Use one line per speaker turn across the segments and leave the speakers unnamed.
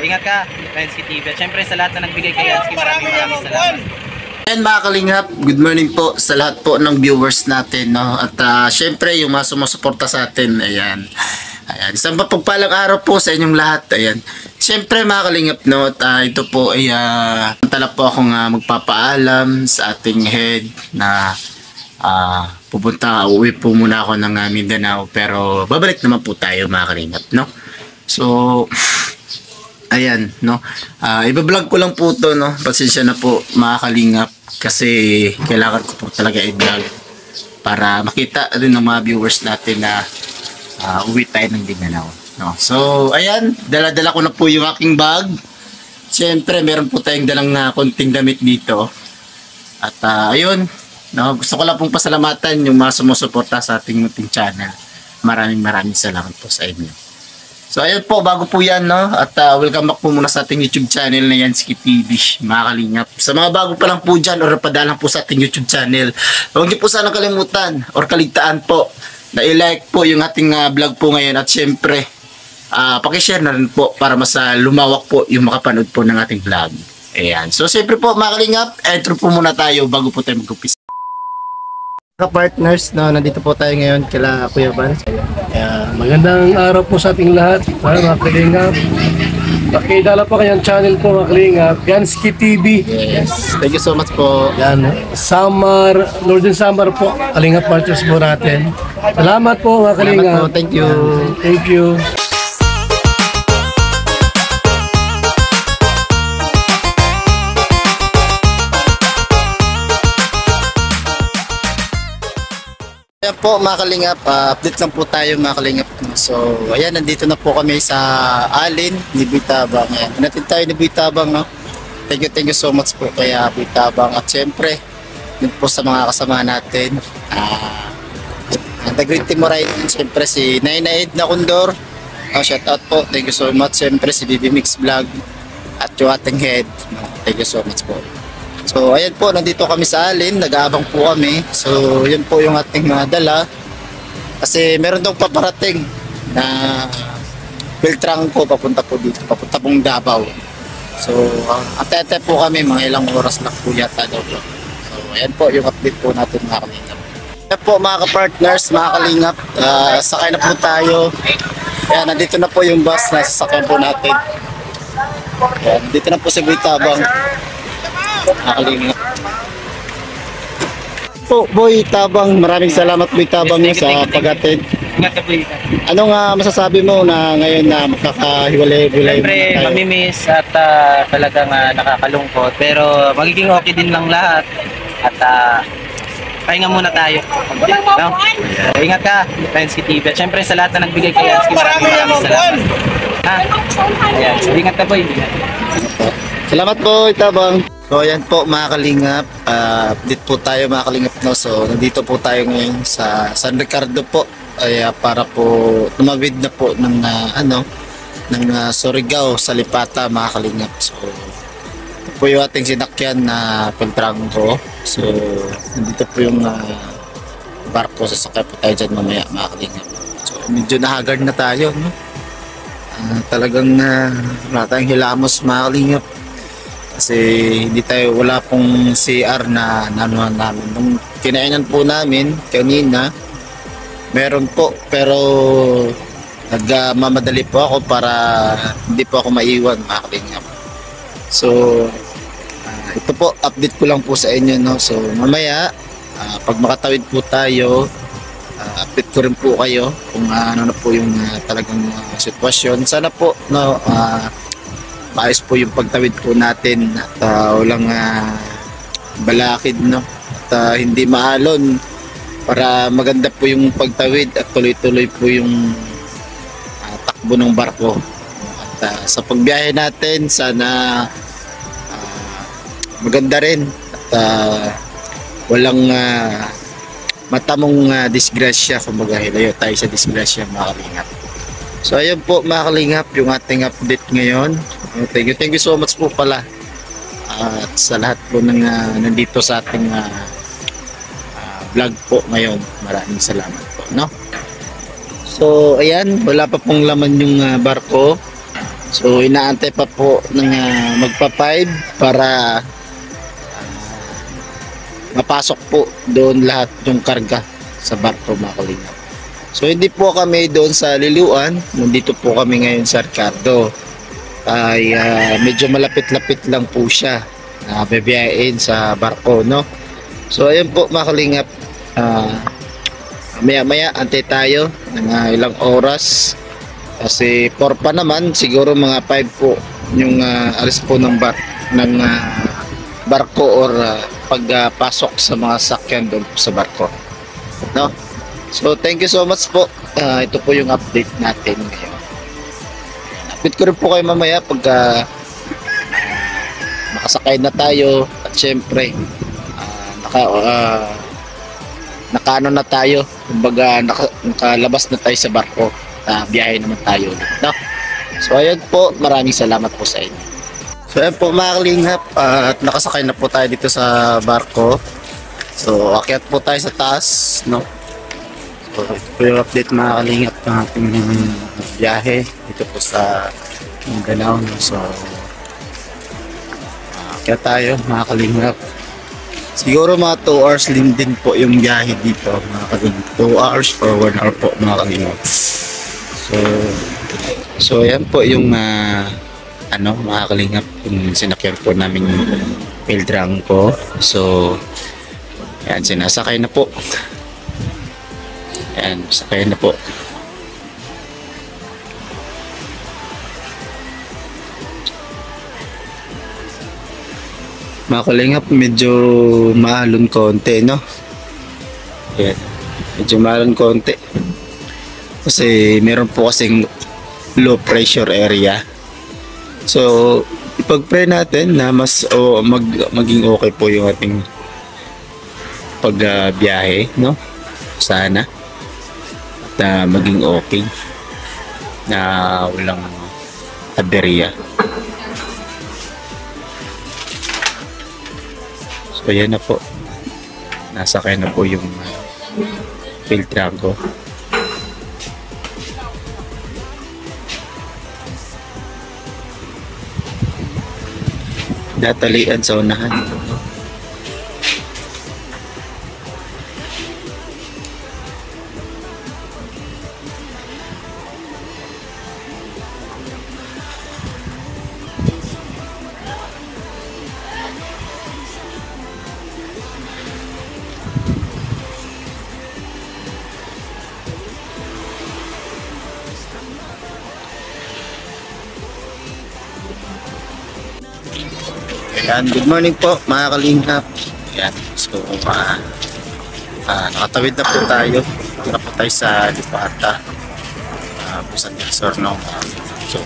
Ingat ka, Yansky TV. At syempre sa lahat na nagbigay kay Yansky, maraming salamat.
And mga kalingap, good morning po sa lahat po ng viewers natin, no? At syempre yung mga sumusuporta sa atin, ayan. Isang mapagpalang araw po sa inyong lahat, ayan. Syempre mga kalingap, no? At ito po ay tala po akong magpapaalam sa ating head na uuwi po muna ako ng Mindanao, pero babalik naman po tayo mga kalingap, no? So ayan, no. Iba-vlog ko lang po 'to, no. Pasensya na po mga kalingap kasi kailangan ko po talaga i-vlog para makita rin ng mga viewers natin na uwi tayo ng Mindanao, no. So ayan, dala-dala ko na po yung aking bag. Siyempre meron po tayong dalang konting damit dito. At ayun, no, gusto ko lang pong pasalamatan yung mga sumusuporta sa ating munting channel. Maraming salamat po sa inyo. So ayun po, bago po yan, no? At welcome back po muna sa ating YouTube channel na Yansky TV, mga kalingap. Sa mga bago pa lang po dyan or napadalang po sa ating YouTube channel, huwag niyo po sana kalimutan or kaligtaan po na i-like po yung ating vlog po ngayon. At syempre, pakishare na rin po para mas lumawak po yung makapanood po ng ating vlog. Ayan. So syempre po, mga kalingap, intro po muna tayo bago po tayo mag-umpisa.
Partners, no, nandito po tayo ngayon kila Kuya Van.
Magandang araw po sa ating lahat, mga kalingap. Pakidala po kanyang channel po, mga kalingap, Yansky TV.
Yes, thank you so much po.
Yan, summer, Northern Summer po, kalingap partners po natin. Salamat po mga kalingap.
Salamat po, thank you.
Thank you.
Ayan po mga kalingap, update lang po tayo mga kalingap. So ayan, nandito na po kami sa Alin ni Buitabang. Ayan, natin tayo ni Buitabang, no? Thank you so much po kaya Buitabang. At syempre, yun po sa mga kasama natin. The Great Team Moray, syempre si Nainaid na Kondor. Shout out po, thank you so much. Syempre si BB Mix Vlog at yung ating head. Thank you so much po. So ayan po, nandito kami sa Alin, nag-aabang po kami. So yun po yung ating mga dala. Kasi meron daw paparating na filtrang ko papunta po dito, papunta pong Davao. So atete po kami, mga ilang oras lang po yata daw po. So ayan po yung update po natin mga kalingap. Ayan po mga ka-partners, mga kalingap, sakay na po tayo. Ayan, nandito na po yung bus na sasakyan po natin. Ayan, nandito na po si Buitabang. Nakalingap po, Boy Tabang, maraming salamat Boy Tabang sa pag-attend. Anong masasabi mo na ngayon na makakahiwalay-hiwalay?
Siyempre mamimiss at talagang nakakalungkot, pero magiging okay din lang lahat. At pahinga muna tayo. No? Ingat ka, Yansky TV. At syempre sa lahat na nagbigay kay Yansky, maraming salamat. Ayan, so ingat ka, Boy.
Salamat po, Tabang. So ayan po mga kalingap, update po tayo mga kalingap, no? So nandito po tayo ngayon sa San Ricardo po, ay para po tumawid na po ng Surigao sa Lipata mga kalingap. So ito po yung ating sinakyan na Peltranco. So nandito po yung barko, sasakay po tayo dyan mamaya mga kalingap. So medyo nahagard na tayo, no? Talagang wala tayong hilamos mga kalingap. Kasi wala pong CR na nanuhan namin. Nung kinainan po namin kanina, meron po, pero nagmamadali po ako para hindi po ako maiwan mga kalingap. So ito po, update ko lang po sa inyo, no? So mamaya pag makatawid po tayo, update ko rin po kayo kung ano na po yung talagang sitwasyon. Sana po, no, maayos po yung pagtawid po natin at walang balakid, no, at hindi maalon, para maganda po yung pagtawid at tuloy-tuloy po yung takbo ng barko. At sa pagbiyahe natin, sana maganda rin at walang matamong disgrasya, kumbaga hilayo tayo sa disgrasya mga kalingap. So ayun po mga kalingap, yung ating update ngayon. Thank you so much po pala at sa lahat po ng nandito sa ating vlog po ngayon. Maraming salamat po, no? So ayan, wala pa pong laman yung barko. So inaantay pa po ng magpa 5 para mapasok po doon lahat yung karga sa barko mga kalingap. So hindi po kami doon sa Liluan, nandito po kami ngayon sa Ricardo. Ay medyo malapit-lapit lang po siya na bebiyain sa barko, no? So ayun po mga kalingap, maya-maya antay tayo ng ilang oras kasi 4 pa naman, siguro mga 5 po yung alis po ng barko or pagpasok sa mga sakyan doon po sa barko, no? So thank you so much po. Ito po yung update natin ngayon. Update ko rin po kayo mamaya pagka makasakay na tayo at syempre nakaano na tayo, kumbaga nakalabas na tayo sa barko, biyahe naman tayo ulit, no? So ayun po, maraming salamat po sa inyo. So ayun po mga kalingap, at nakasakay na po tayo dito sa barko. So akyat po tayo sa taas, no? So ito po yung update mga kalingap ng ating biyahe dito po sa Mindanao, no? So akyat tayo mga kalingap. Siguro mga 2 hours din po yung biyahe dito mga kalingap. 2 hours or 1 hour po mga kalingap. So ayan po yung mga kalingap, yung sinakyan po namin yung Pildrang po. So ayan, sinasakay na po. Ayan, sakay na po. Mga kalingap, medyo maalon konti, no? Ayan, medyo maalon konti. Kasi meron po kasing low pressure area. So, ipag-pray natin na mas maging okay po yung ating pagbiyahe, no? Sana. At maging okay. Na walang aberya. So, yan na po. Nasakay na po yung Pildrang ko. Datalian sa unahan. Ayan, good morning po mga kalingap. Ayan, so nakatawid na po tayo. Punta po tayo sa Lipata, Busan del Sur, no? So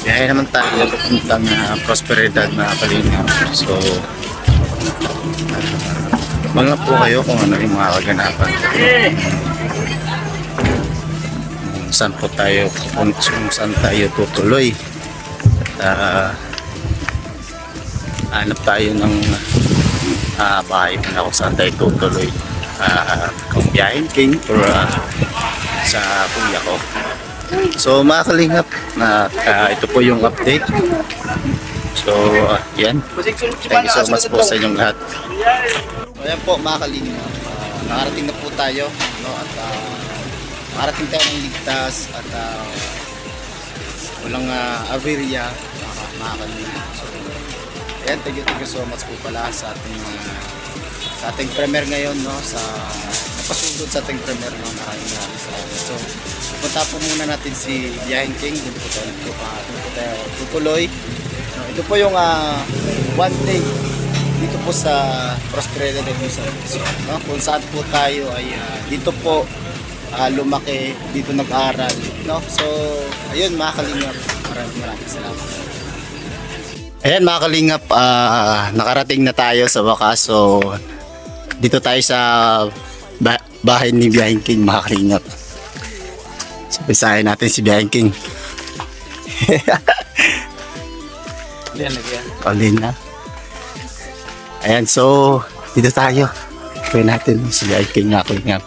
biyahe naman tayo papuntang Prosperidad mga kalingap. So mga po kayo kung ano yung mga kaganapan. Saan po tayo, kung saan tayo tutuloy. At hanap tayo ng bahay na kung saan tayo tutuloy, kung biyahin King or sa kuya ko. So mga kalingap, ito po yung update. So yan, thank you so much po sa inyong lahat. So yan po mga kalingap, nakarating na po tayo, no? At nakarating tayo ng ligtas at walang aberya mga kalingap. So ayan, thank you so much po pala sa ating premiere ngayon, no? Sa napasugod sa ating premiere, no? Maraming salamat. So punta po muna natin si Biyaheng King. Dito po tayo tutuloy. No, ito po yung 1 day dito po sa Prosperidad de Busan, no? Kung saan po tayo ay dito po lumaki, dito nag-aral, no? So ayun mga kalingap, maraming salamat. Ayan mga kalingap, nakarating na tayo sa wakas. So dito tayo sa bahay ni Biyaheng King mga kalingap. So pisahin natin si Biyaheng King. Alin na. Ayan, so dito tayo. Pwede natin si Biyaheng King mga kalingap.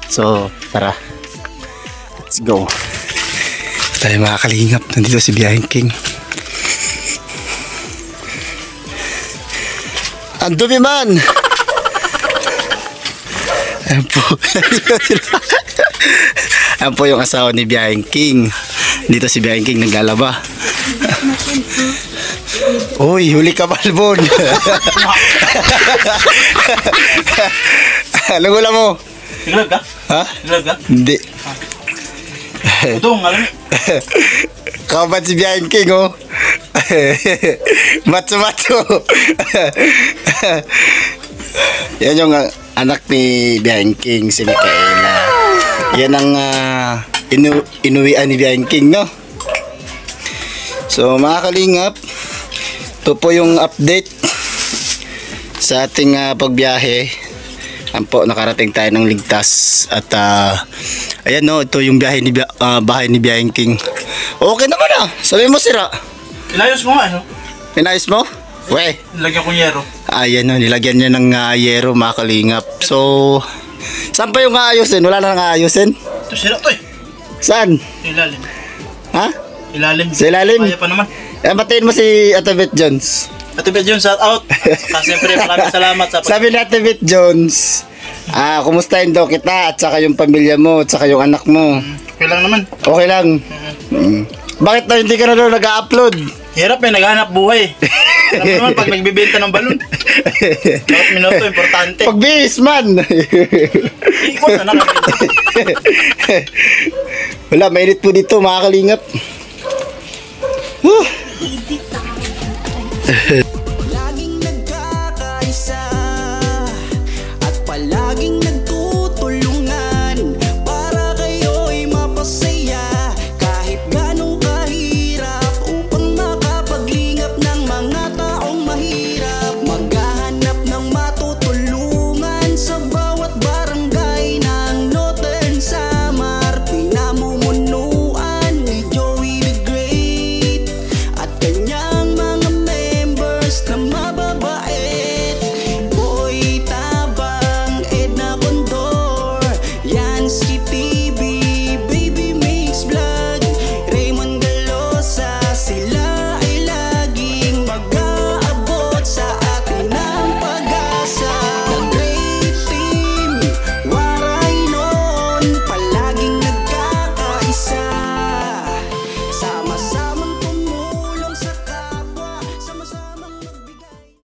So tara, let's go. tayo mga kalingap. Nandito si Biyaheng King. Ang dumi man! Ayan po. Ayan po yung asawa ni Biyaheng King. Dito si Biyaheng King naglalaba. Uy, huli ka balbon. Anong ulam mo?
Naglag ka?
Ha?
Naglag ka?
Hindi.
Ito, ang alam.
Kabat si Biyaheng King, oh. Matso-matso. Yan yung anak ni Biyaheng King, si Micaela. Yan ang inuwian ni Biyaheng King, no? So, mga kalingap, ito po yung update sa ating pagbiyahe. Yan po, nakarating tayo ng ligtas. At ayan, no, ito yung biyahe ni bahay ni Biyaheng King. Okay naman ah. Sabi mo sira.
Inayos mo nga, ano?
Pinayos mo? We.
Nilagyan ko yero.
Ayan, no, nilagyan niya ng yero, mga kalingap. So, saan pa yung aayusin? Wala na nang aayusin?
Ito, sira to eh.
Saan?
Ilalim.
Ha?
Ilalim.
Sa ilalim?
Kaya pa naman.
Batiin mo si Ate Beth Jones.
Ate Bet yun, shout out. Siyempre, maraming salamat sa
Sabi ni Ate Beth Jones, kumustahin daw kita at saka yung pamilya mo at saka yung anak mo.
Okay lang naman.
Okay lang. Bakit na hindi ka na daw nag-upload?
Hirap eh, naghahanap buhay. Alam mo naman, pag nagbibenta ng balon. Bawat minuto, importante.
Pagbihis man!
Ikot na nakabenta.
Wala, mainit po dito mga kalingap. Whew.